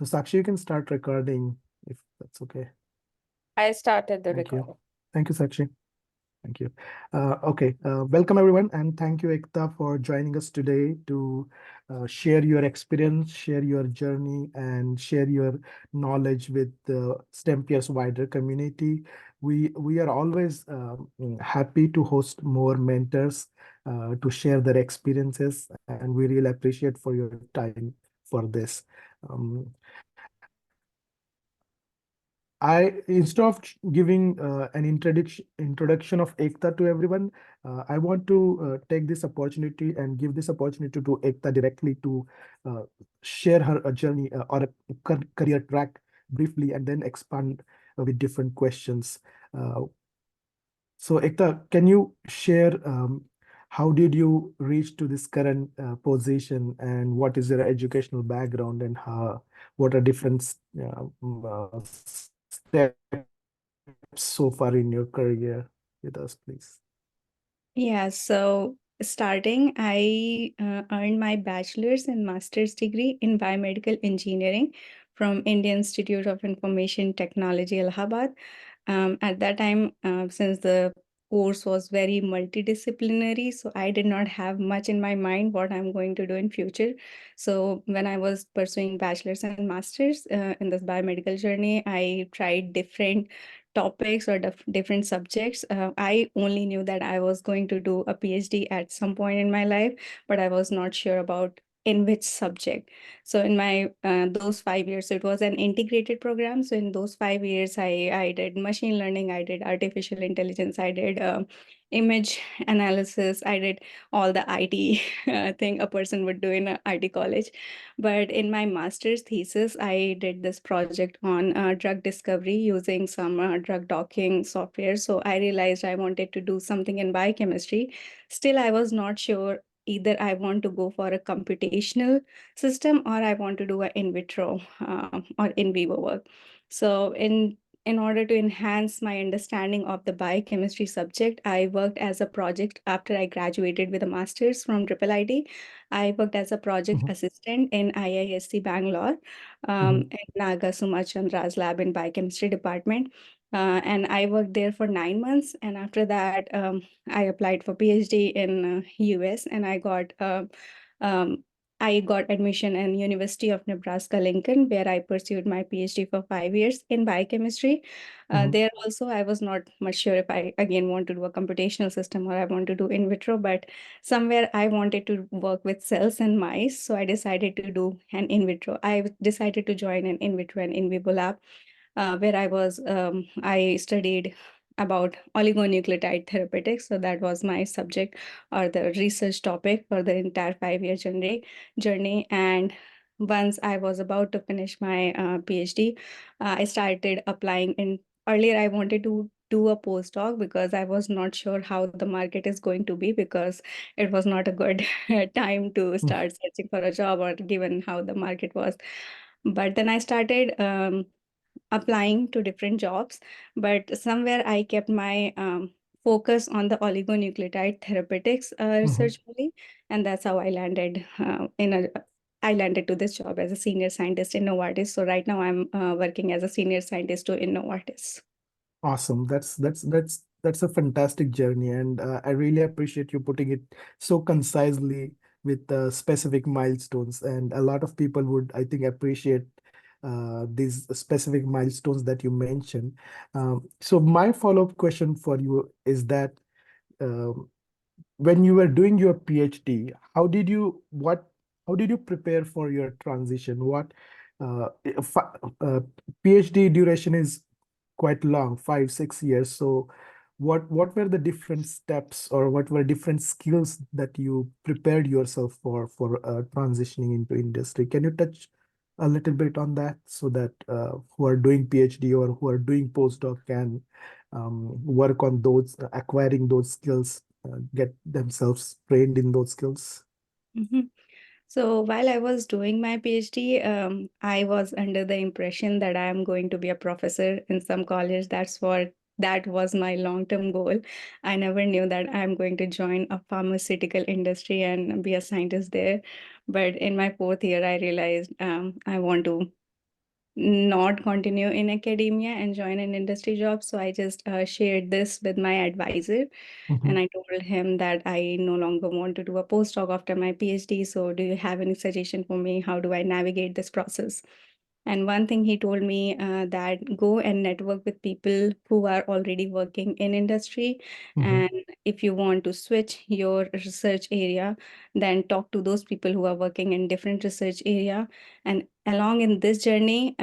So Sakshi, you can start recording if that's okay. I started the Thank you. recording. Thank you, Sakshi. Thank you. Okay, welcome everyone, and thank you, Ekta, for joining us today to share your experience, share your journey, and share your knowledge with the STEM Peers wider community. We are always happy to host more mentors to share their experiences, and we really appreciate for your time for this. Um, instead of giving an introduction of Ekta to everyone, I want to take this opportunity and give this opportunity to Ekta directly to uh, share her journey or a career track briefly, and then expand with different questions. Uh, so, Ekta, can you share how did you reach to this current position, and what is your educational background, and what are different steps so far in your career with us, please? Yeah, so starting, I earned my bachelor's and master's degree in biomedical engineering from Indian Institute of Information Technology, Allahabad. At that time, since the course was very multidisciplinary, so I did not have much in my mind what I'm going to do in future. So when I was pursuing bachelor's and master's in this biomedical journey, I tried different topics or different subjects. I only knew that I was going to do a PhD at some point in my life, but I was not sure about in which subject. So in my those 5 years, it was an integrated program. So in those 5 years, I did machine learning, I did artificial intelligence, I did image analysis, I did all the IT thing a person would do in a IT college. But in my master's thesis, I did this project on drug discovery using some drug docking software. So I realized I wanted to do something in biochemistry. Still, I was not sure either I want to go for a computational system or I want to do a in vitro or in vivo work. So in order to enhance my understanding of the biochemistry subject, I worked as a project after I graduated with a master's from Triple IT. I worked as a project Mhm, assistant in IISc Bangalore, mhm, in Naga Sumachandra's lab in biochemistry department. And I worked there for 9 months. And after that, I applied for PhD in US, and um, I got admission in University of Nebraska Lincoln, where I pursued my PhD for 5 years in biochemistry. mhm, There also, I was not much sure if I again want to do a computational system or I want to do in vitro, but somewhere I wanted to work with cells and mice, so I decided to do an in vitro. I decided to join an in vitro and in vivo lab, where I studied about oligonucleotide therapeutics. So that was my subject or the research topic for the entire 5 year journey. And once I was about to finish my PhD, I started applying in. Earlier, I wanted to do a postdoc because I was not sure how the market is going to be, because it was not a good time to mhm. start searching for a job or given how the market was. But then I started applying to different jobs, but somewhere I kept my focus on the oligonucleotide therapeutics Mhm. research only, and that's how I landed to this job as a senior scientist in Novartis. So right now I'm working as a senior scientist in Novartis. Awesome. That's a fantastic journey, and I really appreciate you putting it so concisely with specific milestones. And a lot of people would, I think, appreciate these specific milestones that you mentioned. So my follow-up question for you is that um, when you were doing your PhD, how did you prepare for your transition? Uh, if, uh, PhD duration is quite long, 5, 6 years. So what were the different steps, or what were different skills that you prepared yourself for transitioning into industry? Can you touch a little bit on that, so that who are doing PhD or who are doing postdoc can work on those, acquiring those skills, get themselves trained in those skills? Mhm. So while I was doing my PhD, I was under the impression that I am going to be a professor in some college. That was my long-term goal. I never knew that I'm going to join a pharmaceutical industry and be a scientist there. But in my fourth year, I realized I want to not continue in academia and join an industry job. So I just shared this with my advisor, and Mhm. I told him that I no longer want to do a postdoc after my PhD. So do you have any suggestion for me? How do I navigate this process? And one thing he told me, that go and network with people who are already working in industry. Mhm. And if you want to switch your research area, then talk to those people who are working in different research area. And along in this journey,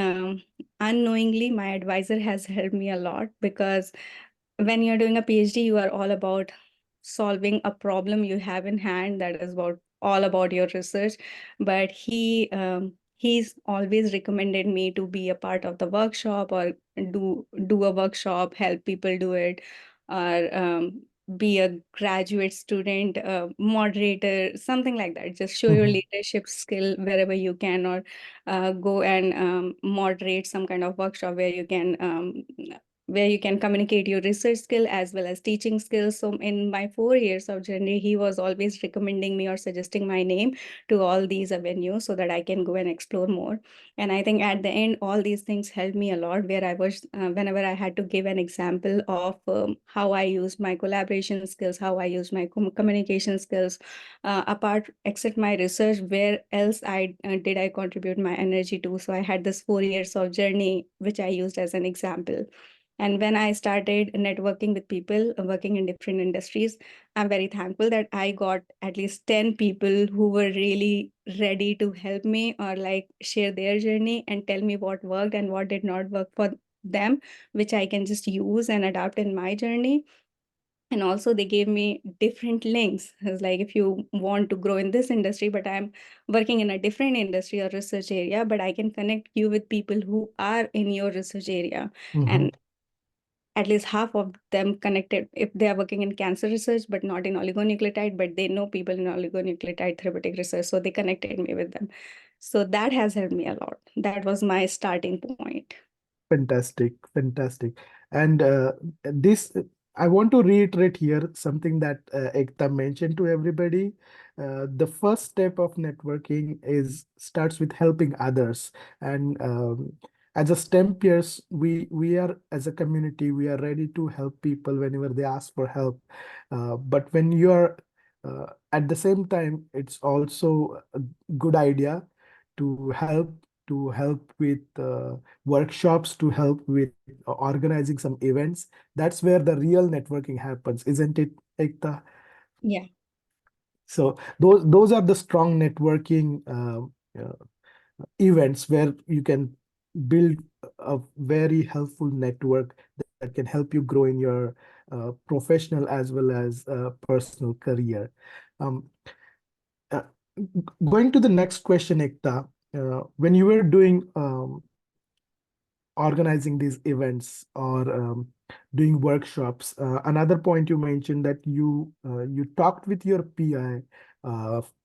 unknowingly, my advisor has helped me a lot, because when you're doing a PhD, you are all about solving a problem you have in hand. That is about all about your research. But he's always recommended me to be a part of the workshop, or do a workshop, help people do it, or be a graduate student, moderator, something like that. Just show your Mhm. leadership skill wherever you can, or go and moderate some kind of workshop where you can communicate your research skill as well as teaching skills. So in my 4 years of journey, he was always recommending me or suggesting my name to all these avenues so that I can go and explore more. And I think at the end, all these things helped me a lot, where I was, whenever I had to give an example of how I used my collaboration skills, how I used my communication skills, apart, except my research, where else did I contribute my energy to. So I had this 4 years of journey, which I used as an example. And when I started networking with people working in different industries, I'm very thankful that I got at least 10 people who were really ready to help me, or like share their journey and tell me what worked and what did not work for them, which I can just use and adapt in my journey. And also, they gave me different links. It's like, if you want to grow in this industry, but I'm working in a different industry or research area, but I can connect you with people who are in your research area. Mhm. And at least half of them connected, if they are working in cancer research but not in oligonucleotide, but they know people in oligonucleotide therapeutic research, so they connected me with them. So that has helped me a lot. That was my starting point. Fantastic, fantastic. And this, I want to reiterate here something that Ekta mentioned to everybody. The first step of networking is starts with helping others. And as a STEM peers, we are as a community, we are ready to help people whenever they ask for help. But when you are at the same time, it's also a good idea to help with workshops, to help with organizing some events. That's where the real networking happens, isn't it, Ekta? Yeah. So those are the strong networking events where you can build a very helpful network that can help you grow in your professional as well as personal career. Um, uh, Going to the next question, Ekta, when you were doing organizing these events or doing workshops. Another point you mentioned that you talked with your PI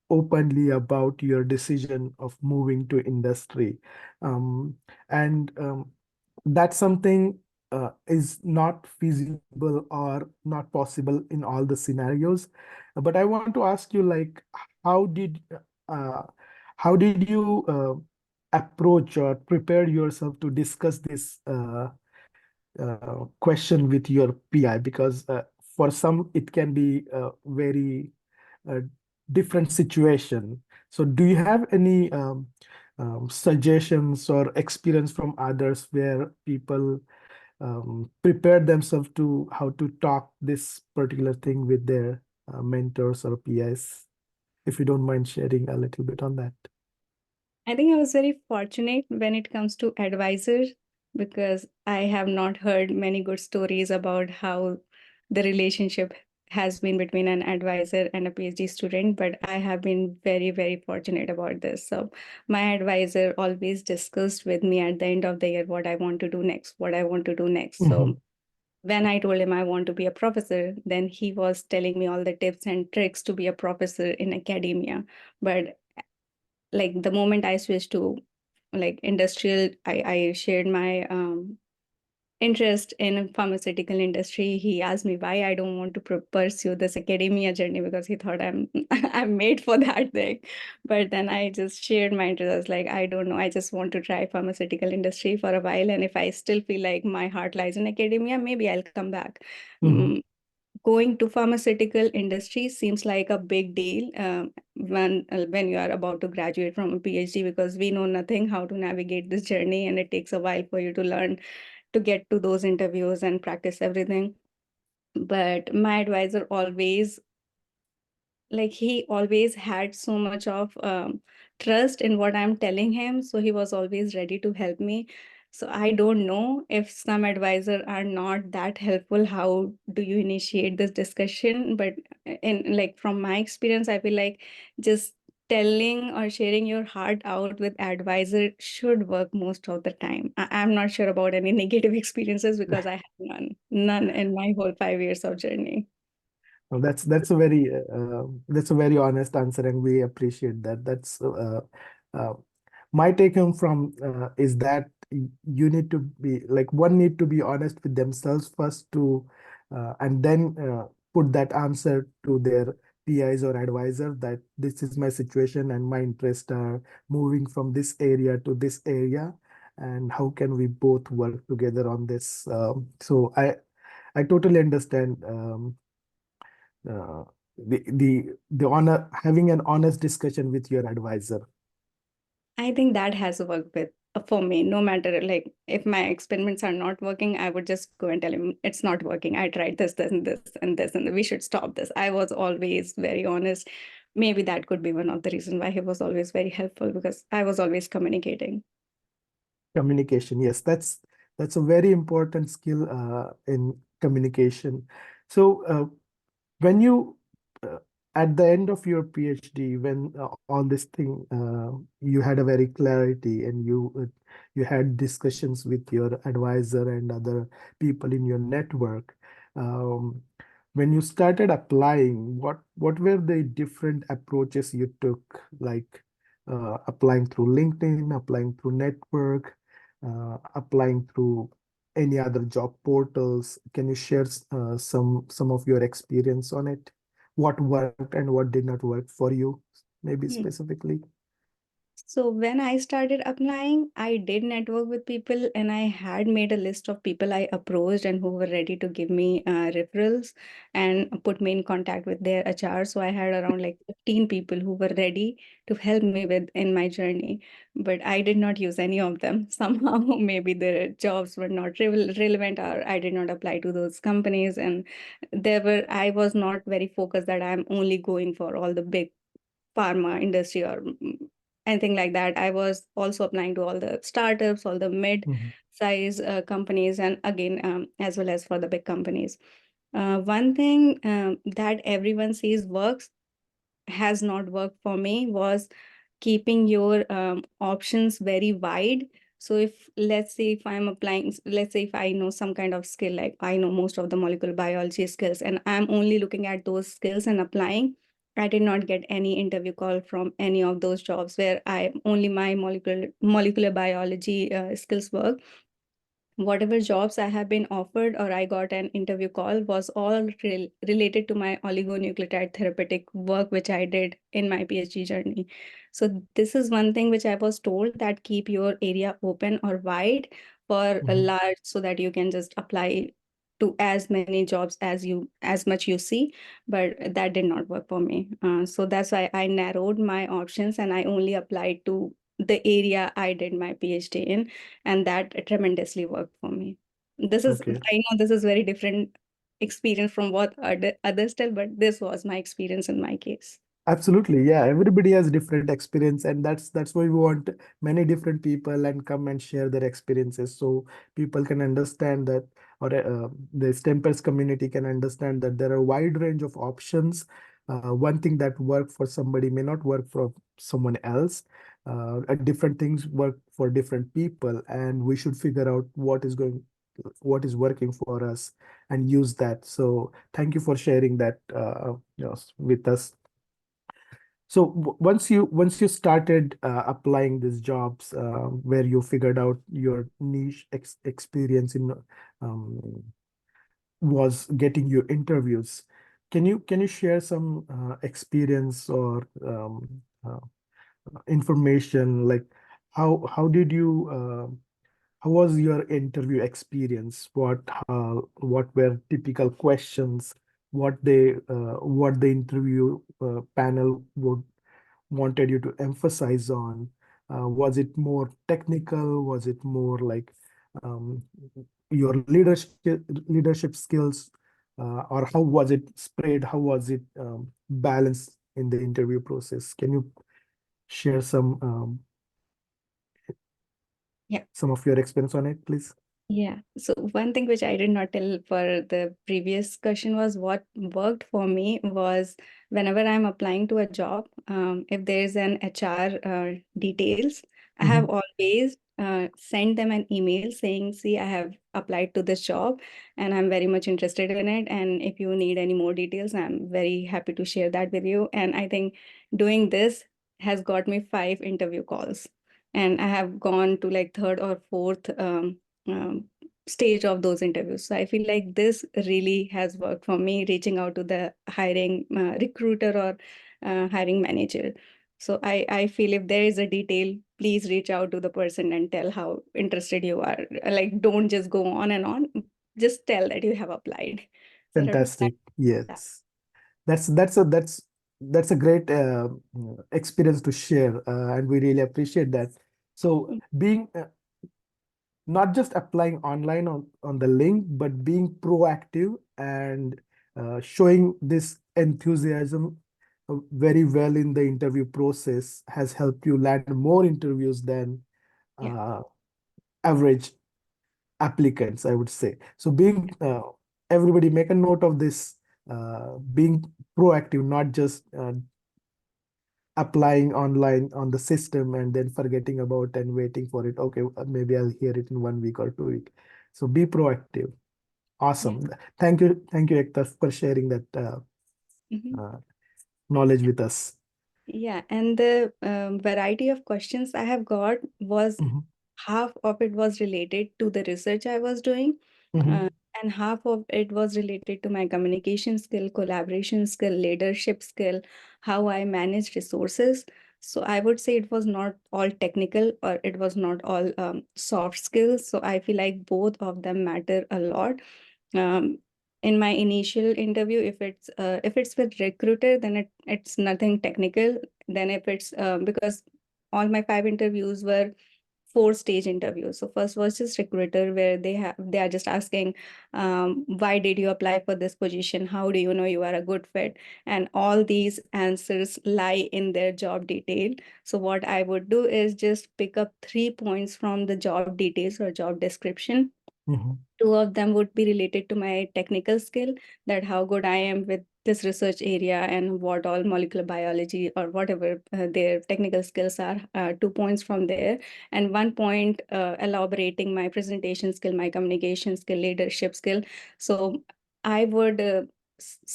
openly about your decision of moving to industry, um, and that's something is not feasible or not possible in all the scenarios. But I want to ask you, like, how did uh, how did you approach or prepare yourself to discuss this question with your PI? Because for some it can be a very uh, different situation. So do you have any suggestions or experience from others where people prepare themselves to how to talk this particular thing with their mentors or PIs? If you don't mind sharing a little bit on that. I think I was very fortunate when it comes to advisors, because I have not heard many good stories about how the relationship has been between an advisor and a PhD student. But I have been very, very fortunate about this. So my advisor always discussed with me at the end of the year what I want to do next, what I want to do next. So Mhm. when I told him I want to be a professor, then he was telling me all the tips and tricks to be a professor in academia. But like the moment I switched to like industrial, I shared my interest in pharmaceutical industry. He asked me why I don't want to pursue this academia journey, because he thought I'm I'm made for that thing. But then I just shared my interest. I was like, I don't know, I just want to try pharmaceutical industry for a while, and if I still feel like my heart lies in academia, maybe I'll come back. Mhm. Going to pharmaceutical industry seems like a big deal when you are about to graduate from a PhD, because we know nothing how to navigate this journey, and it takes a while for you to learn, to get to those interviews and practice everything. But my advisor always, like, he always had so much of trust in what I'm telling him, so he was always ready to help me. So I don't know, if some advisor are not that helpful, how do you initiate this discussion? But in, like, from my experience, I feel like just telling or sharing your heart out with advisor should work most of the time. I'm not sure about any negative experiences, because I have none in my whole 5 years of journey. Well, that's a very honest answer, and we appreciate that. That's uh, my take home from is that you need to be like one need to be honest with themselves first to and then put that answer to their PIs or advisor that this is my situation and my interests are moving from this area to this area, and how can we both work together on this. So I totally understand. Uh, the honor having an honest discussion with your advisor. I think that has worked with for me. No matter, like, if my experiments are not working, I would just go and tell him it's not working. I tried this, and this, and this, and we should stop this. I was always very honest. Maybe that could be one of the reasons why he was always very helpful, because I was always communicating. Communication, yes, that's a very important skill in communication. So when you at the end of your PhD, when all this thing you had a very clarity and you had discussions with your advisor and other people in your network. Um, when you started applying, what were the different approaches you took, like applying through LinkedIn, applying through network, applying through any other job portals? Can you share some of your experience on it? What worked and what did not work for you, maybe specifically? So when I started applying, I did network with people, and I had made a list of people I approached and who were ready to give me referrals and put me in contact with their HR. So I had around like 15 people who were ready to help me with in my journey, but I did not use any of them. Somehow, maybe their jobs were not relevant, or I did not apply to those companies, and I was not very focused that I'm only going for all the big pharma industry or anything like that. I was also applying to all the startups, all the mid Mhm. size companies, and again, as well as for the big companies. One thing that everyone says works has not worked for me was keeping your options very wide. So if, let's say, if I'm applying, let's say if I know some kind of skill, like I know most of the molecular biology skills, and I'm only looking at those skills and applying, I did not get any interview call from any of those jobs where I only my molecular biology skills work. Whatever jobs I have been offered or I got an interview call was all related to my oligonucleotide therapeutic work, which I did in my PhD journey. So this is one thing which I was told, that keep your area open or wide for a Mhm. large, so that you can just apply to as many jobs as much you see. But that did not work for me. So that's why I narrowed my options, and I only applied to the area I did my PhD in, and that tremendously worked for me. Okay. I know this is very different experience from what others tell, but this was my experience in my case. Absolutely, yeah. Everybody has different experience, and that's why we want many different people and come and share their experiences, so people can understand that, or the STEMPers community can understand that there are a wide range of options. One thing that work for somebody may not work for someone else. Different things work for different people, and we should figure out what is working for us and use that. So thank you for sharing that with us. So once you started applying these jobs, where you figured out your niche experience in um, was getting you interviews, can you share some experience or information, like how did you how was your interview experience? What were typical questions? What the interview panel would wanted you to emphasize on? Was it more technical? Was it more like um, your leadership skills, or how was it spread? How was it balanced in the interview process? Can you share Yeah. some of your experience on it, please? Yeah. So one thing which I did not tell for the previous question was what worked for me was whenever I'm applying to a job, if there's an HR details, I have Mhm. always sent them an email saying, see, I have applied to this job and I'm very much interested in it. And if you need any more details, I'm very happy to share that with you. And I think doing this has got me 5 interview calls. And I have gone to like third or fourth um, stage of those interviews. So I feel like this really has worked for me, reaching out to the hiring recruiter or hiring manager. So I feel if there is a detail, please reach out to the person and tell how interested you are. Like, don't just go on and on. Just tell that you have applied. So that, Fantastic. Yes. That's a great experience to share, and we really appreciate that. So being not just applying online on the link, but being proactive and showing this enthusiasm very well in the interview process has helped you land more interviews than yeah, uh, average applicants, I would say. So being everybody make a note of this, being proactive, not just applying online on the system and then forgetting about and waiting for it. Okay, maybe I'll hear it in 1 week or 2 week. So be proactive. yeah. Awesome. Thank you, Ekta, for sharing that Mhm. uh, knowledge with us. Yeah, and the variety of questions I have got was Mhm, half of it was related to the research I was doing, mhm, uh, and half of it was related to my communication skill, collaboration skill, leadership skill, how I manage resources. So I would say it was not all technical or it was not all soft skills. So I feel like both of them matter a lot. um, in my initial interview, if it's with recruiter, then it's nothing technical. Then if it's because all my 5 interviews were 4 stage interviews. So first was just recruiter, where they are just asking, why did you apply for this position, how do you know you are a good fit, and all these answers lie in their job detail. So what I would do is just pick up 3 points from the job details or job description. mhm, 2 of them would be related to my technical skill, that how good I am with this research area and what all molecular biology or whatever their technical skills are. 2 points from there, and 1 point elaborating my presentation skill, my communication skill, leadership skill. So I would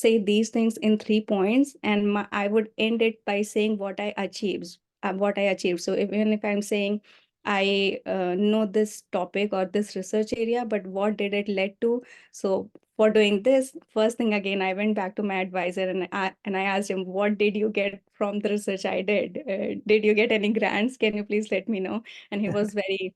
say these things in 3 points, and I would end it by saying what I achieved. What I achieved. So even if I'm saying I know this topic or this research area, but what did it lead to? So for doing this, first thing again, I went back to my advisor and I asked him, what did you get from the research I did? Did you get any grants? Can you please let me know? And he was very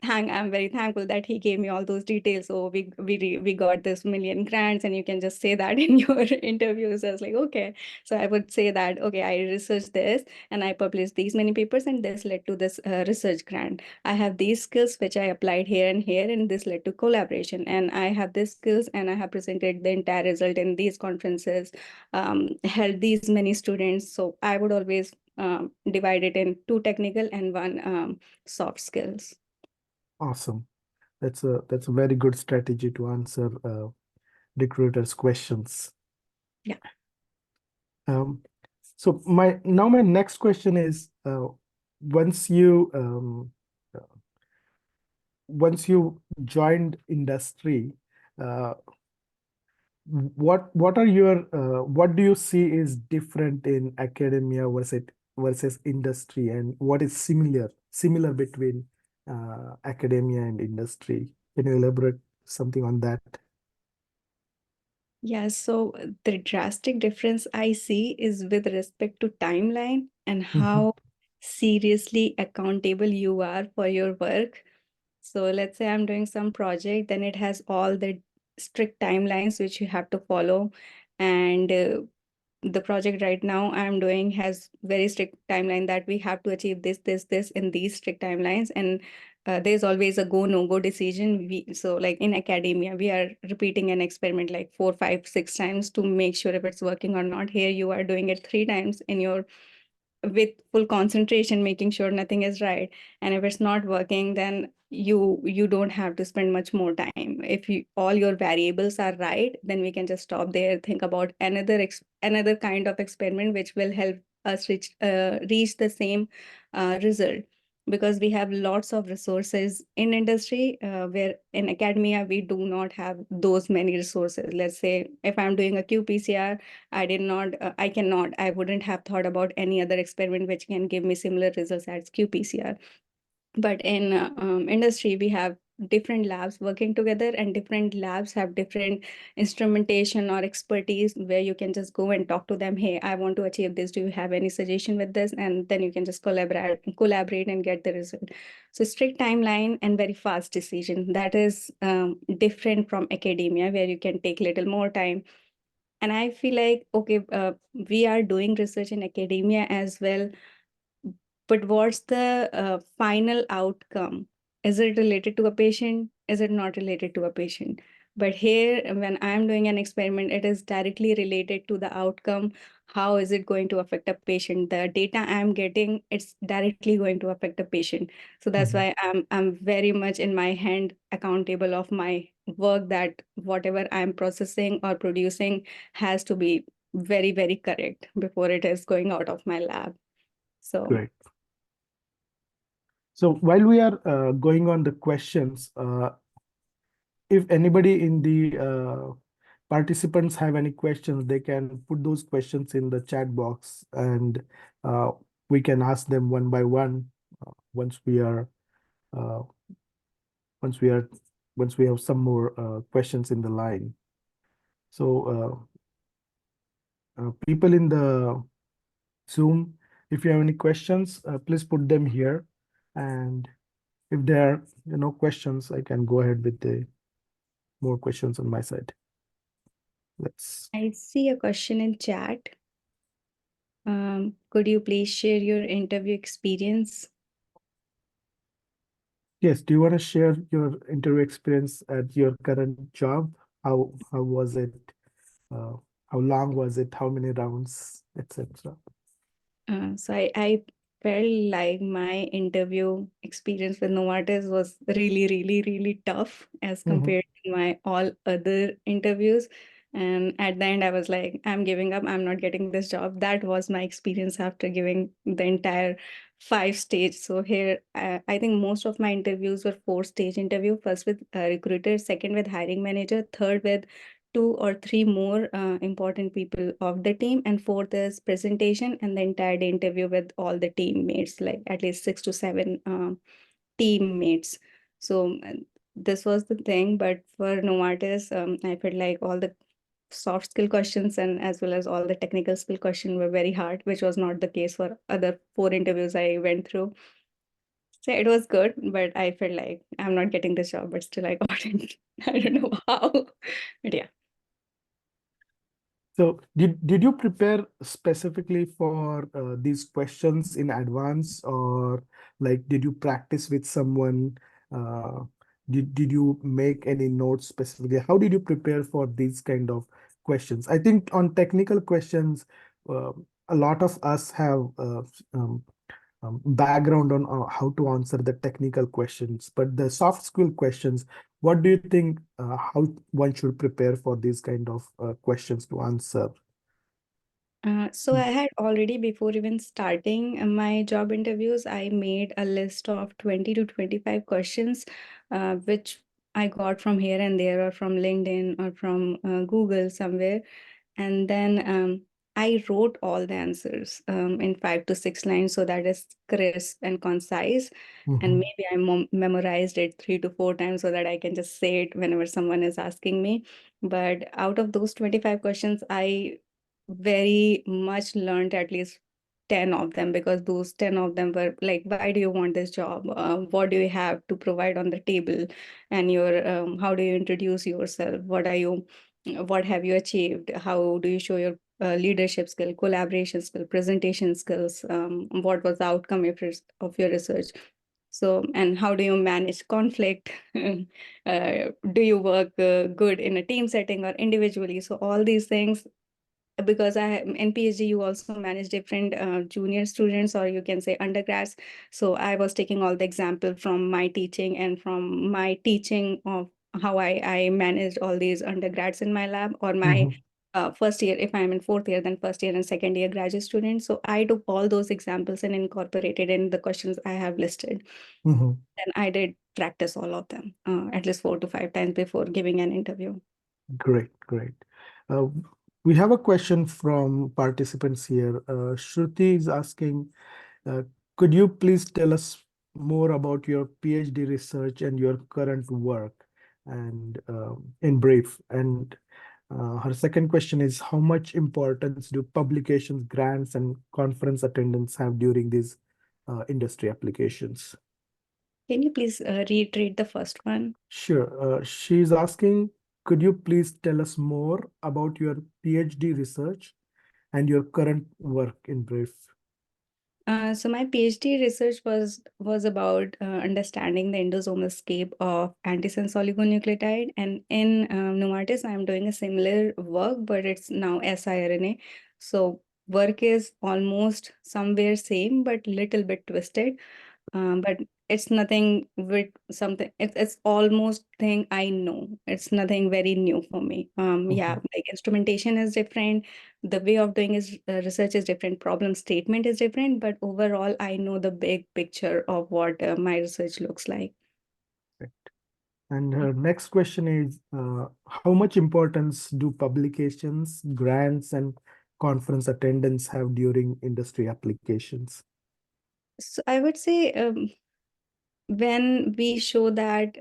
I'm very thankful that he gave me all those details. So we got this million grants, and you can just say that in your interviews. I was like, okay. So I would say that, okay, I researched this and I published these many papers, and this led to this research grant. I have these skills which I applied here and here, and this led to collaboration. And I have these skills, and I have presented the entire result in these conferences, held these many students. So I would always divide it in two technical and one soft skills. awesome. That's a very good strategy to answer recruiters' questions. Yeah. Um, so my next question is, once you once you joined industry, uh, what are your what do you see is different in academia versus industry, and what is similar between academia and industry? Can you elaborate something on that? Yeah, so the drastic difference I see is with respect to timeline and Mhm, how seriously accountable you are for your work. So let's say I'm doing some project, then it has all the strict timelines which you have to follow. And the project right now I'm doing has very strict timeline that we have to achieve this in these strict timelines. And there's always a go no go decision. So like in academia we are repeating an experiment like 4 5 6 times to make sure if it's working or not. Here you are doing it 3 times in your with full concentration, making sure nothing is right. And if it's not working, then you don't have to spend much more time. If you all your variables are right, then we can just stop there, think about another kind of experiment which will help us reach the same result. Because we have lots of resources in industry, where in academia we do not have those many resources. Let's say if I'm doing a qPCR, I cannot, I wouldn't have thought about any other experiment which can give me similar results as qPCR. But in industry, we have different labs working together, and different labs have different instrumentation or expertise where you can just go and talk to them. Hey, I want to achieve this. Do you have any suggestion with this? And then you can just collaborate and get the result. So strict timeline and very fast decision. That is different from academia, where you can take little more time. And I feel like, okay, we are doing research in academia as well, but what's the final outcome? Is it related to a patient? Is it not related to a patient? But here, when I'm doing an experiment, it is directly related to the outcome. How is it going to affect a patient? The data I'm getting, it's directly going to affect a patient. So that's mhm. why I'm very much in my hand accountable of my work, that whatever I'm processing or producing has to be very, very correct before it is going out of my lab. So Great. So while we are going on the questions, if anybody in the participants have any questions, they can put those questions in the chat box, and uh, we can ask them one by one once we are uh, once we are once we have some more questions in the line. So people in the Zoom, if you have any questions, please put them here. And if there are questions, I can go ahead with the more questions on my side. Let's I see a question in chat. Could you please share your interview experience? Yes, do you want to share your interview experience at your current job? How was it? Uh, how long was it? How many rounds, etc.? So I felt like my interview experience with Novartis was really, really, really tough as Mhm. compared to my all other interviews. And at the end, I was like, I'm giving up. I'm not getting this job. That was my experience after giving the entire 5 stage. So here, I think most of my interviews were 4 stage interview. First with recruiter, second with hiring manager, third with 2 or 3 more important people of the team, and fourth is presentation and the entire day interview with all the teammates, like at least 6 to 7 teammates. So this was the thing. But for Novartis, I felt like all the soft skill questions and as well as all the technical skill questions were very hard, which was not the case for other 4 interviews I went through. So it was good, but I felt like I'm not getting this job, but still I got it. I don't know how, but yeah. So did you prepare specifically for these questions in advance, or like did you practice with someone? Uh, did you make any notes specifically? How did you prepare for these kind of questions? I think on technical questions, uh, a lot of us have um, background on how to answer the technical questions, but the soft skill questions, what do you think, how one should prepare for these kind of questions to answer? So I had already, before even starting my job interviews, I made a list of 20 to 25 questions, which I got from here and there, or from LinkedIn, or from Google somewhere. And then I wrote all the answers in 5 to 6 lines, so that is crisp and concise. And Mm-hmm. maybe I memorized it 3 to 4 times so that I can just say it whenever someone is asking me. But out of those 25 questions, I very much learned at least 10 of them, because those 10 of them were like, why do you want this job? What do you have to provide on the table? And your how do you introduce yourself? What have you achieved? How do you show your leadership skill, collaboration skill, presentation skills? What was the outcome of your research? So, and how do you manage conflict? Do you work good in a team setting or individually? So all these things, because in PhD you also manage different junior students, or you can say undergrads. So I was taking all the example from my teaching, and from my teaching of how I managed all these undergrads in my lab, or my Mm-hmm. first year, if I'm in fourth year, then first year and second year graduate students. So I took all those examples and incorporated in the questions I have listed. Mm-hmm. And I did practice all of them at least 4 to 5 times before giving an interview. Great, great. Uh, we have a question from participants here. Shruti is asking, uh, could you please tell us more about your PhD research and your current work, and in brief? And her second question is, how much importance do publications, grants, and conference attendance have during these industry applications? Can you please reiterate the first one? Sure. She's asking, could you please tell us more about your PhD research and your current work in brief? So my PhD research was about understanding the endosomal scape of antisense oligonucleotide, and in Novartis, I'm doing a similar work, but it's now siRNA. So work is almost somewhere same, but little bit twisted. But it's nothing with something. It's almost thing I know. It's nothing very new for me. Yeah, Mhm, like instrumentation is different, the way of doing is research is different, problem statement is different, but overall I know the big picture of what my research looks like. right. And her next question is, how much importance do publications, grants, and conference attendance have during industry applications? So I would say when we show that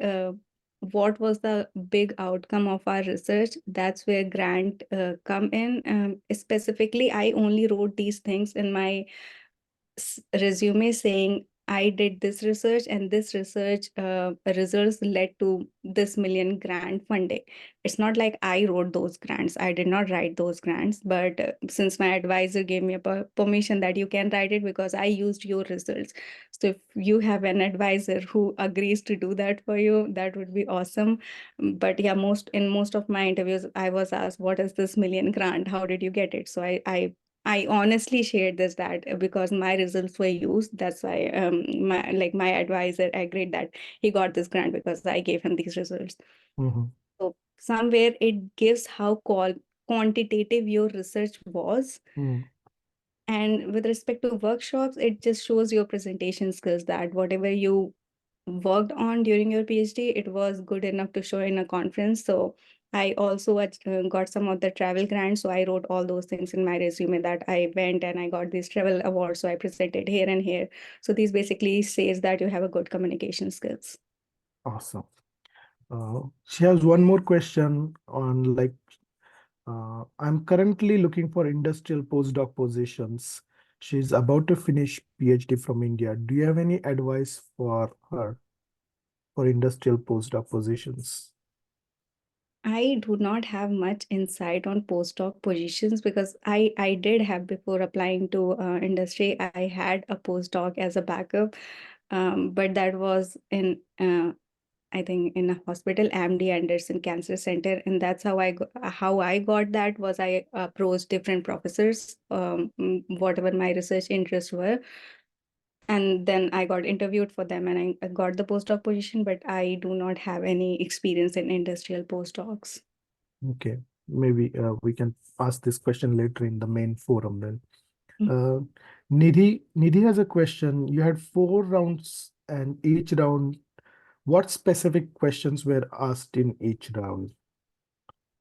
what was the big outcome of our research, that's where grant come in. Specifically, I only wrote these things in my resume saying I did this research, and this research results led to this million grant funding. It's not like I wrote those grants. I did not write those grants, but since my advisor gave me a permission that you can write it because I used your results. So if you have an advisor who agrees to do that for you, that would be awesome. But yeah, most of my interviews, I was asked, "What is this million grant? How did you get it?" So I honestly shared this, that because my results were used, that's why my advisor agreed that he got this grant because I gave him these results. Mhm, So somewhere it gives how quantitative your research was. mm, And with respect to workshops, it just shows your presentation skills, that whatever you worked on during your PhD, it was good enough to show in a conference. So I also got some of the travel grants. So I wrote all those things in my resume that I went and I got these travel awards. So I presented here and here. So these basically says that you have a good communication skills. awesome. She has one more question on like, I'm currently looking for industrial postdoc positions. She's about to finish PhD from India. Do you have any advice for her for industrial postdoc positions? I do not have much insight on postdoc positions, because I did have, before applying to industry, I had a postdoc as a backup, but that was in I think in a hospital, MD Anderson Cancer Center, and that's how I got that was I approached different professors, whatever my research interests were, and then I got interviewed for them, and I got the postdoc position. But I do not have any experience in industrial postdocs. Okay, maybe we can ask this question later in the main forum then. Uh, Nidhi has a question. You had 4 rounds, and each round What specific questions were asked in each round?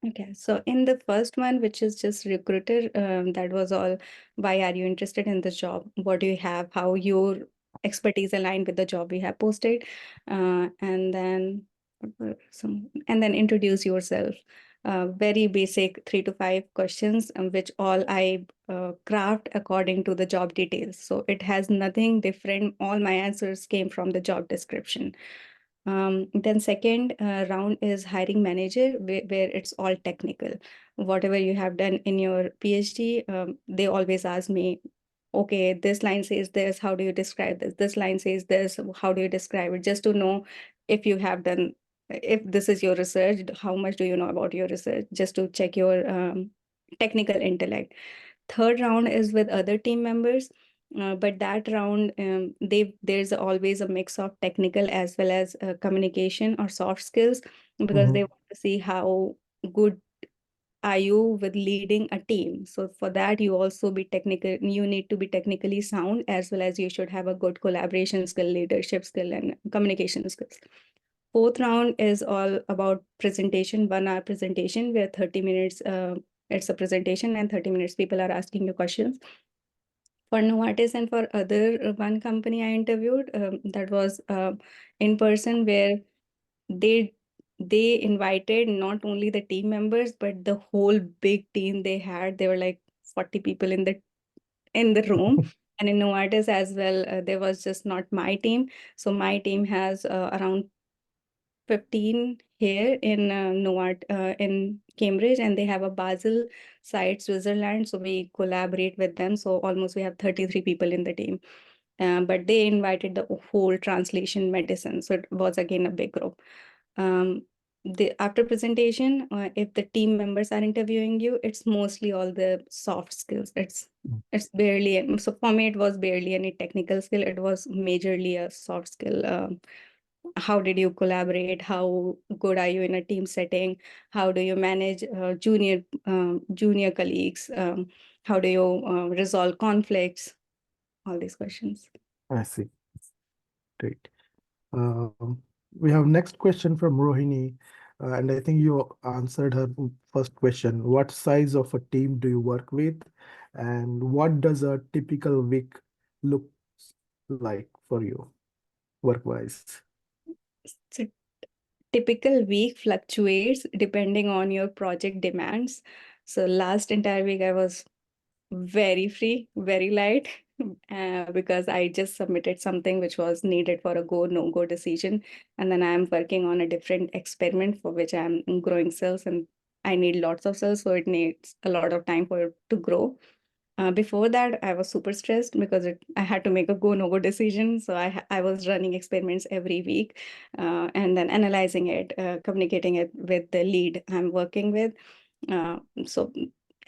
Okay, so in the first one, which is just recruiter, that was all, why are you interested in this job? What do you have? How your expertise aligned with the job we have posted? And then what were some, and then introduce yourself. Very basic 3 to 5 questions, which all I craft according to the job details. So it has nothing different. All my answers came from the job description. Then second round is hiring manager, where it's all technical. Whatever you have done in your PhD, they always ask me, okay, this line says this, how do you describe this? This line says this, how do you describe it? Just to know if you have done, if this is your research, how much do you know about your research? Just to check your technical intellect. Third round is with other team members, but that round, there's always a mix of technical as well as communication or soft skills, because they Mhm. want to see how good are you with leading a team. So for that, you also be technical. You need to be technically sound, as well as you should have a good collaboration skill, leadership skill, and communication skills. Fourth round is all about presentation, 1 hour presentation, where 30 minutes, it's a presentation, and 30 minutes people are asking you questions. For Novartis and for other one company I interviewed, that was in person, where they they invited not only the team members but the whole big team they had. There were like 40 people in the room. And in Novartis as well, there was just not my team. So my team has around 15 here in in Cambridge, and they have a Basel site, Switzerland. So we collaborate with them. So almost we have 33 people in the team. But they invited the whole translation medicine. So it was again a big group. Um, after presentation, if the team members are interviewing you, it's mostly all the soft skills. It's barely, so for me, it was barely any technical skill. It was majorly a soft skill. How did you collaborate? How good are you in a team setting? How do you manage junior colleagues? How do you resolve conflicts? All these questions. I see. Great. We have next question from Rohini, and I think you answered her first question. What size of a team do you work with, and what does a typical week look like for you, work-wise? So typical week fluctuates depending on your project demands. So last entire week I was very free, very light, because I just submitted something which was needed for a go, no go decision. And then I'm working on a different experiment for which I'm growing cells, and I need lots of cells. So it needs a lot of time for it to grow. Before that, I was super stressed because I had to make a go no go decision. So I was running experiments every week, and then analyzing it, communicating it with the lead I'm working with. So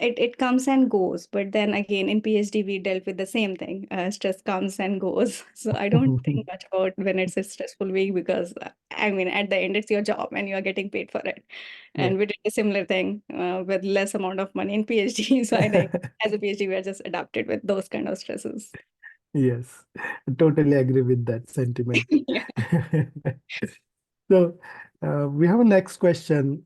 it comes and goes. But then again, in PhD, we dealt with the same thing. Stress comes and goes. So I don't think much about when it's a stressful week, because I mean, at the end, it's your job and you are getting paid for it. Yeah. And we did a similar thing with less amount of money in PhD. So I think as a PhD, we are just adapted with those kind of stresses. Yes, I totally agree with that sentiment. Yeah. So, we have a next question.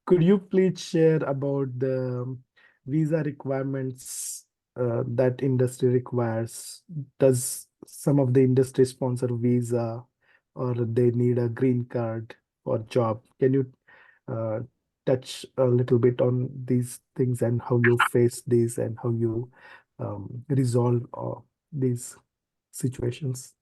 Could you please share about the visa requirements that industry requires? Does some of the industry sponsor visa, or they need a green card for job? Can you uh, touch a little bit on these things and how you face these and how you resolve these situations?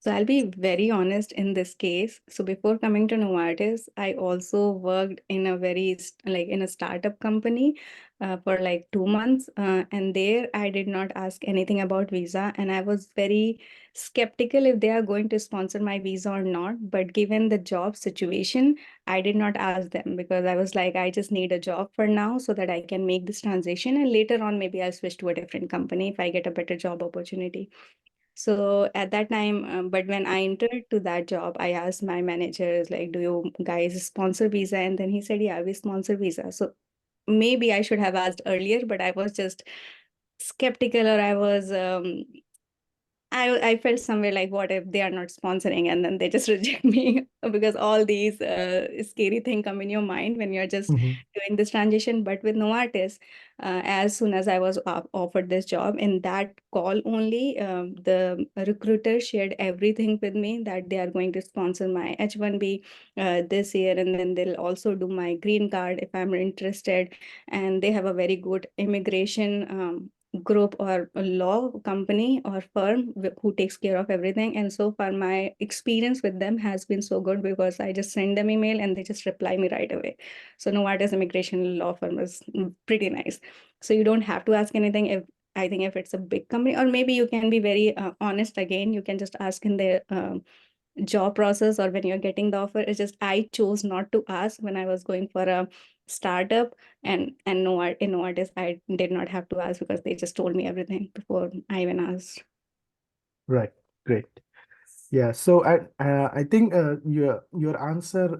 So I'll be very honest in this case. So before coming to Novartis, I also worked in a like in a startup company for like 2 months, and there I did not ask anything about visa, and I was very skeptical if they are going to sponsor my visa or not. But given the job situation, I did not ask them, because I was like, I just need a job for now so that I can make this transition, and later on maybe I'll switch to a different company if I get a better job opportunity. So at that time, but when I entered to that job, I asked my managers, like, do you guys sponsor visa? And then he said, yeah, we sponsor visa. So maybe I should have asked earlier, but I was just skeptical, or I felt somewhere like, what if they are not sponsoring and then they just reject me? Because all these scary things come in your mind when you're just Hmm. doing this transition. But with Novartis, as soon as I was offered this job, in that call only, the recruiter shared everything with me, that they are going to sponsor my H1B this year, and then they'll also do my green card if I'm interested. And they have a very good immigration group or a law company or firm who takes care of everything. And so far my experience with them has been so good, because I just send them email and they just reply me right away. So Novartis immigration law firm is pretty nice. So you don't have to ask anything. If I think if it's a big company, or maybe you can be very honest, again you can just ask in the job process or when you're getting the offer. It's just I chose not to ask when I was going for a startup. And no, in Novartis I did not have to ask, because they just told me everything before I even asked. Right. Great. Yeah, so I think your answer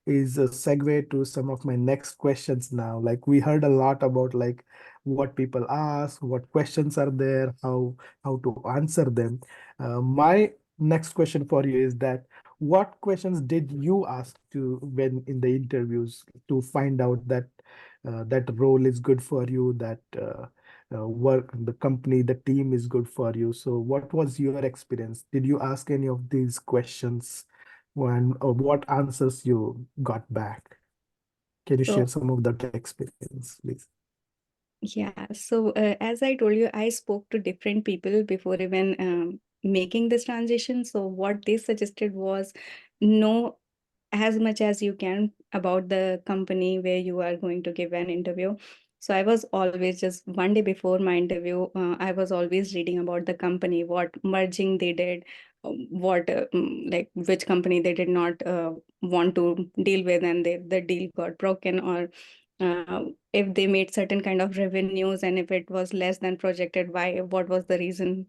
is a segue to some of my next questions now. Like we heard a lot about like what people ask, what questions are there, how to answer them. My next question for you is that what questions did you ask to when in the interviews to find out that that role is good for you, that work, the company, the team is good for you. So what was your experience? Did you ask any of these questions when, or what answers you got back? Can you share So some of that experience, please? yeah, so as I told you, I spoke to different people before even making this transition. So what they suggested was, know as much as you can about the company where you are going to give an interview. So I was always, just one day before my interview, I was always reading about the company, what merging they did, what like which company they did not want to deal with, and the deal got broken, or if they made certain kind of revenues and if it was less than projected, why, what was the reason.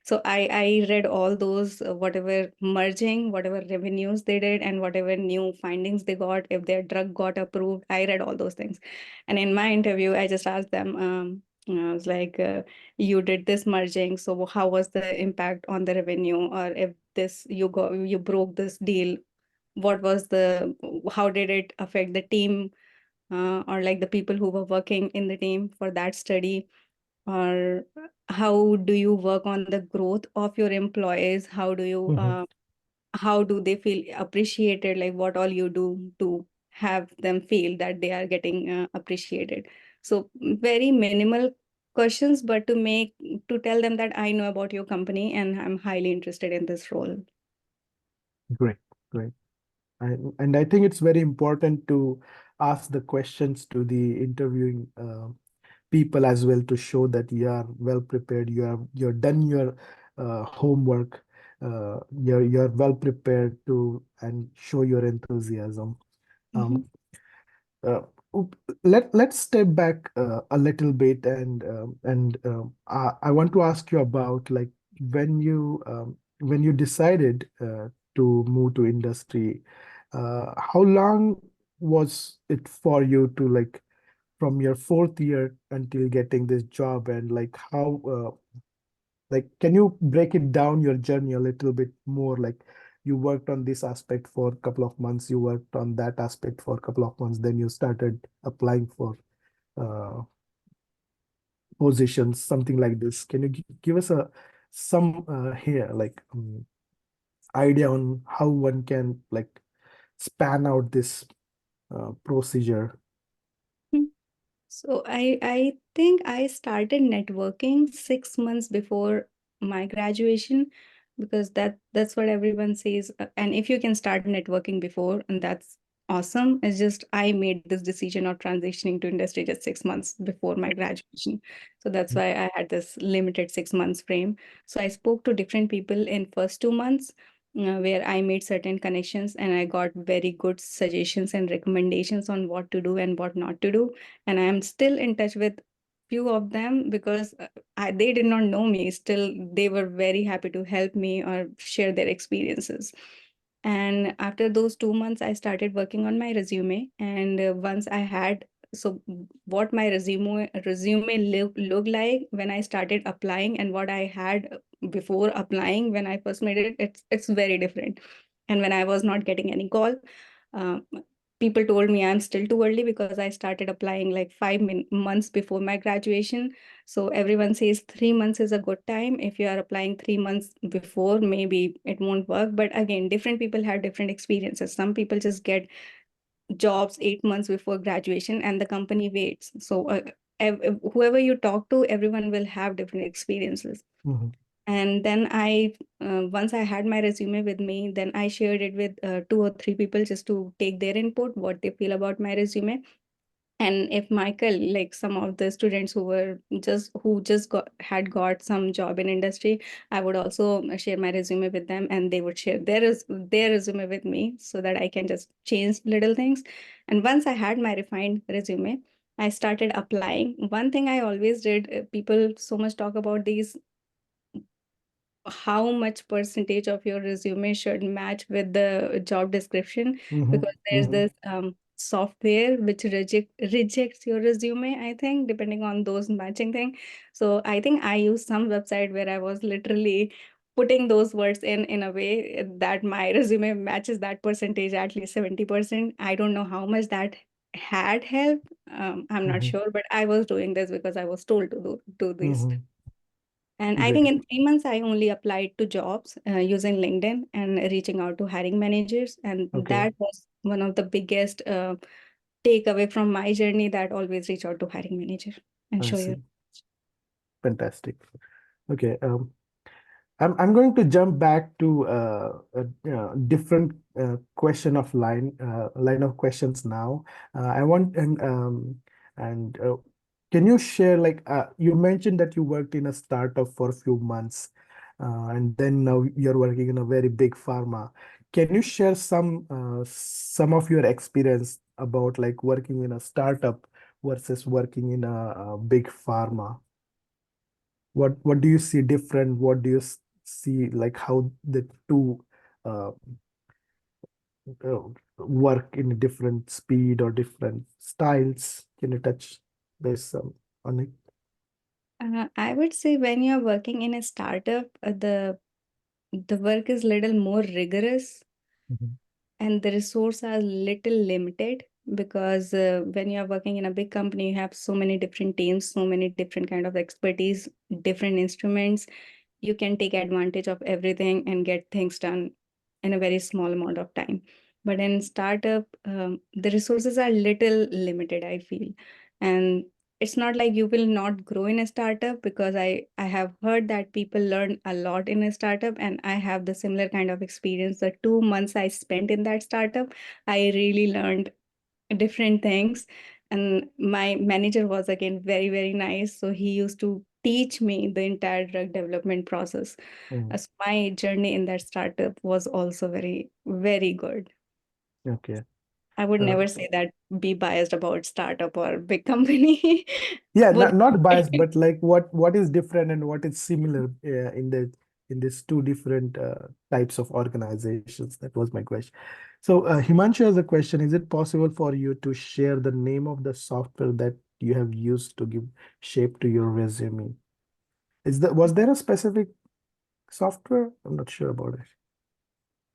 So I read all those, whatever merging, whatever revenues they did, and whatever new findings they got, if their drug got approved, I read all those things. And in my interview I just asked them, I was like, you did this merging, so how was the impact on the revenue, or if this you broke this deal, what was the, how did it affect the team, or like the people who were working in the team for that study, or how do you work on the growth of your employees, how do you Mhm. how do they feel appreciated, like what all you do to have them feel that they are getting appreciated. So very minimal questions, but to tell them that I know about your company and I'm highly interested in this role. Great, great. And I think it's very important to ask the questions to the interviewing people as well to show that you are well prepared, you're done your homework, you're well prepared to and show your enthusiasm. Mhm. Um, uh, let's step back a little bit and I want to ask you about like when you decided to move to industry, how long was it for you to like from your fourth year until getting this job, and like how like can you break it down your journey a little bit more, like you worked on this aspect for a couple of months, you worked on that aspect for a couple of months, then you started applying for uh, positions, something like this. Can you give us a some here like idea on how one can like span out this procedure? So I think I started networking 6 months before my graduation, because that's what everyone says. And if you can start networking before, and that's awesome. It's just I made this decision of transitioning to industry just 6 months before my graduation. So that's why I had this limited 6 months frame. So I spoke to different people in first 2 months, where I made certain connections and I got very good suggestions and recommendations on what to do and what not to do. And I am still in touch with few of them, because they did not know me. Still, they were very happy to help me or share their experiences. And after those 2 months, I started working on my resume. And once I had so what my resume look like when I started applying, and what I had before applying when I first made it, it's very different. And when I was not getting any call, um, people told me I'm still too early because I started applying like 5 months before my graduation. So everyone says 3 months is a good time. If you are applying 3 months before, maybe it won't work. But again, different people have different experiences. Some people just get jobs 8 months before graduation and the company waits. So whoever you talk to, everyone will have different experiences. Mhm. And then once I had my resume with me, then I shared it with 2 or 3 people just to take their input, what they feel about my resume. And if Michael, like some of the students who just got some job in industry, I would also share my resume with them, and they would share their resume with me so that I can just change little things. And once I had my refined resume, I started applying. One thing I always did, people so much talk about these, how much percentage of your resume should match with the job description, Mhm. because there's Mhm. this software which rejects your resume, I think, depending on those matching thing. So I think I used some website where I was literally putting those words in a way that my resume matches that percentage, at least 70%. I don't know how much that had helped. I'm not Mhm. sure, but I was doing this because I was told to do this. Mhm. And I think Great. in 3 months, I only applied to jobs using LinkedIn and reaching out to hiring managers. And Okay. that was one of the biggest takeaway from my journey, that always reach out to hiring manager and I show your. see. Fantastic. Okay. I'm going to jump back to a different line of questions now. I want and can you share, like, you mentioned that you worked in a startup for a few months, and then now you're working in a very big pharma. Can you share some of your experience about like working in a startup versus working in a big pharma? What do you see different? What do you see, like how the two uh, uh, work in a different speed or different styles? Can you touch base on it? I would say when you're working in a startup, the work is little more rigorous, Mhm. and the resources are little limited, because when you're working in a big company, you have so many different teams, so many different kind of expertise, different instruments. You can take advantage of everything and get things done in a very small amount of time. But in startup, the resources are little limited, I feel. And it's not like you will not grow in a startup, because I have heard that people learn a lot in a startup, and I have the similar kind of experience. The 2 months I spent in that startup, I really learned different things. And my manager was again very, very nice. So he used to teach me the entire drug development process. Mm. As my journey in that startup was also very, very good. Okay. I would Uh, never say that be biased about startup or big company. yeah, Both. not biased, but like what is different and what is similar in these two different types of organizations? That was my question. So Himanshu has a question. Is it possible for you to share the name of the software that you have used to give shape to your resume? Was there a specific software? I'm not sure about it.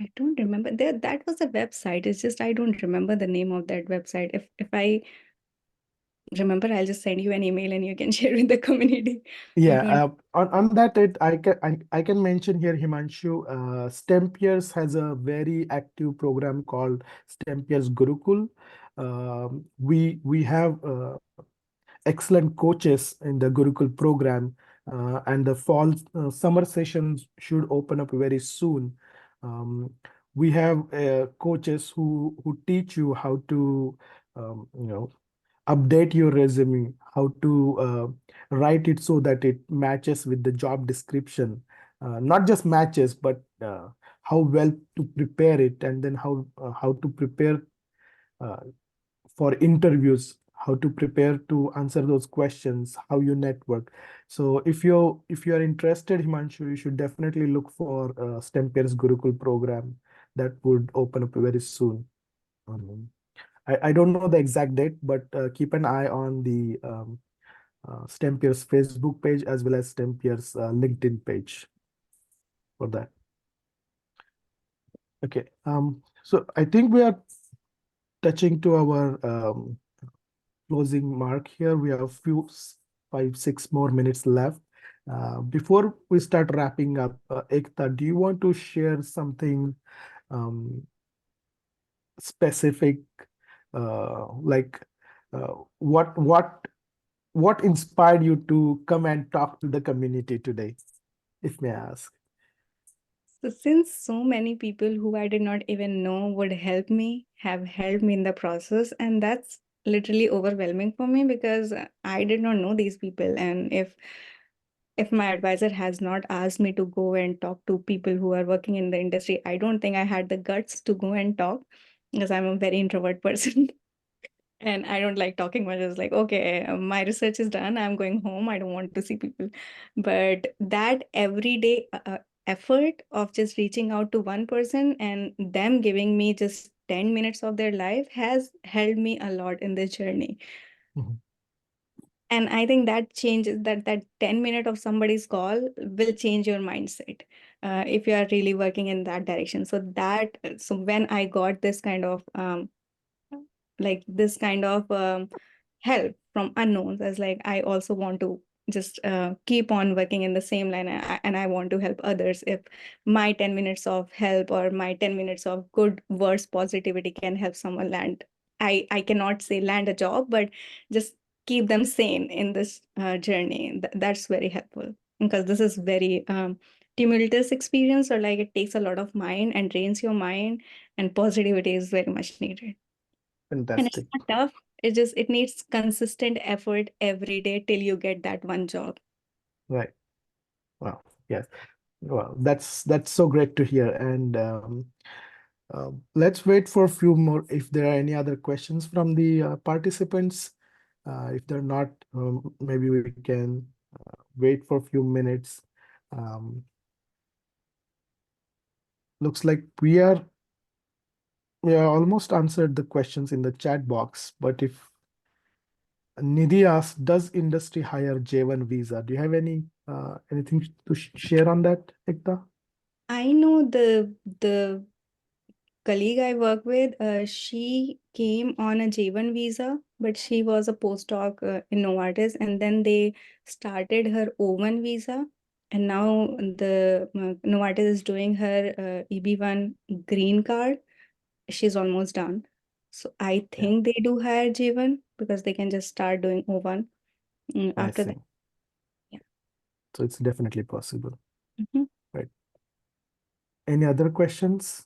I don't remember. That was a website. It's just I don't remember the name of that website. If I remember, I'll just send you an email and you can share with the community. I Yeah, don't. on that I can mention here, Himanshu. STEMPeers has a very active program called STEMPeers Gurukul. We have excellent coaches in the Gurukul program, and the fall summer sessions should open up very soon. Um, we have coaches who teach you how to you know update your resume, how to write it so that it matches with the job description. Not just matches, but how well to prepare it, and then how to prepare uh, for interviews, how to prepare to answer those questions, how you network. So if you are interested, Himanshu, you should definitely look for STEMPeers Gurukul program that would open up very soon. Um, I don't know the exact date, but keep an eye on the Stempier's Facebook page as well as Stempier's LinkedIn page for that. Okay. So I think we are touching to our closing mark here. We have few 5, 6 more minutes left. Before we start wrapping up, Ekta, do you want to share something um, specific, like uh, what what what inspired you to come and talk to the community today, if may I ask? So since so many people who I did not even know would help me have helped me in the process, and that's literally overwhelming for me because I did not know these people. And if my advisor has not asked me to go and talk to people who are working in the industry, I don't think I had the guts to go and talk because I'm a very introvert person. And I don't like talking much. It's like, okay, my research is done. I'm going home. I don't want to see people. But that everyday effort of just reaching out to one person and them giving me just 10 minutes of their life has helped me a lot in this journey. Mhm. And I think that changes that 10 minute of somebody's call will change your mindset if you are really working in that direction. So when I got this kind of help from unknowns, as like I also want to just keep on working in the same line, and I want to help others. If my 10 minutes of help or my 10 minutes of good words positivity can help someone land, I cannot say land a job, but just keep them sane in this journey. That's very helpful because this is very tumultuous experience, or like it takes a lot of mind and drains your mind, and positivity is very much needed. And it's Fantastic. not tough. It needs consistent effort every day till you get that one job. Right. Wow. Yes. Well, that's so great to hear. And let's wait for a few more if there are any other questions from the participants. If they're not, maybe we can wait for a few minutes. Um, Looks like we are almost answered the questions in the chat box. But if Nidhi asks, does industry hire J1 visa? Do you have anything to share on that, Ekta? I know the colleague I work with, she came on a J1 visa, but she was a postdoc in Novartis, and then they started her O1 visa, and now the Novartis is doing her EB1 green card. She's almost done. So I Yeah, think they do hire J1 because they can just start doing O1 I after that. see. Yeah. So it's definitely possible. Mhm. Right. Any other questions?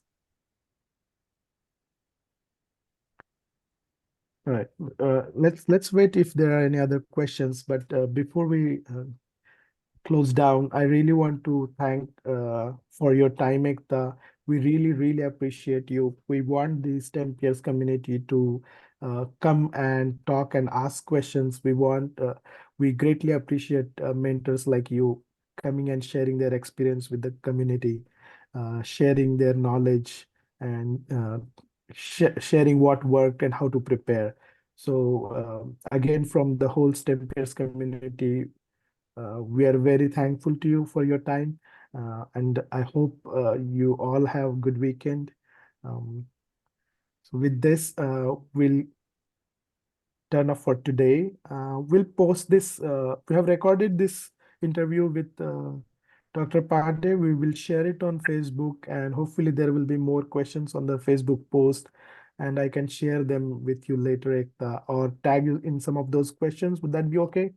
All right. Let's wait if there are any other questions. But before we close down, I really want to thank for your time, Ekta. We really, really appreciate you. We want the STEM peers community to come and talk and ask questions. We greatly appreciate mentors like you coming and sharing their experience with the community, sharing their knowledge and sharing what worked and how to prepare. So again, from the whole STEM peers community, we are very thankful to you for your time, and I hope you all have good weekend. Um, so with this, we'll turn off for today. We'll post this. We have recorded this interview with Dr. Pandey. We will share it on Facebook, and hopefully there will be more questions on the Facebook post, and I can share them with you later, Ekta, or tag you in some of those questions. Would that be okay?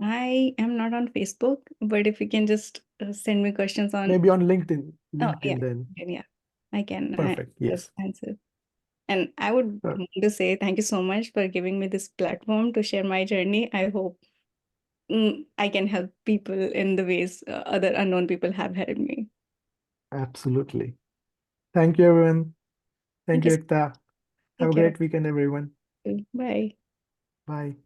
I am not on Facebook, but if you can just send me questions on, Maybe on LinkedIn. oh yeah, LinkedIn then. yeah, I can Perfect. just Yes. answer. And I would Sure. want to say thank you so much for giving me this platform to share my journey. I hope I can help people in the ways other unknown people have helped me. Absolutely. Thank you, everyone. Thank Thank you. you, Ekta. Have Take a care. great weekend, everyone. Bye. Bye.